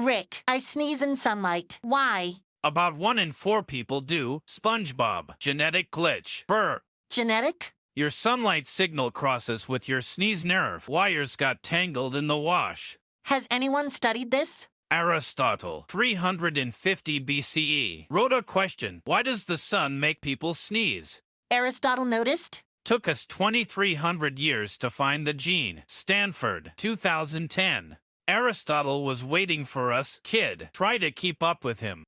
Rick, I sneeze in sunlight. Why? About 1 in 4 people do. SpongeBob. Genetic glitch. Brr. Genetic? Your sunlight signal crosses with your sneeze nerve. Wires got tangled in the wash. Has anyone studied this? Aristotle, 350 BCE, wrote a question. Why does the sun make people sneeze? Aristotle noticed? Took us 2,300 years to find the gene. Stanford, 2010. Aristotle was waiting for us. Kid, try to keep up with him.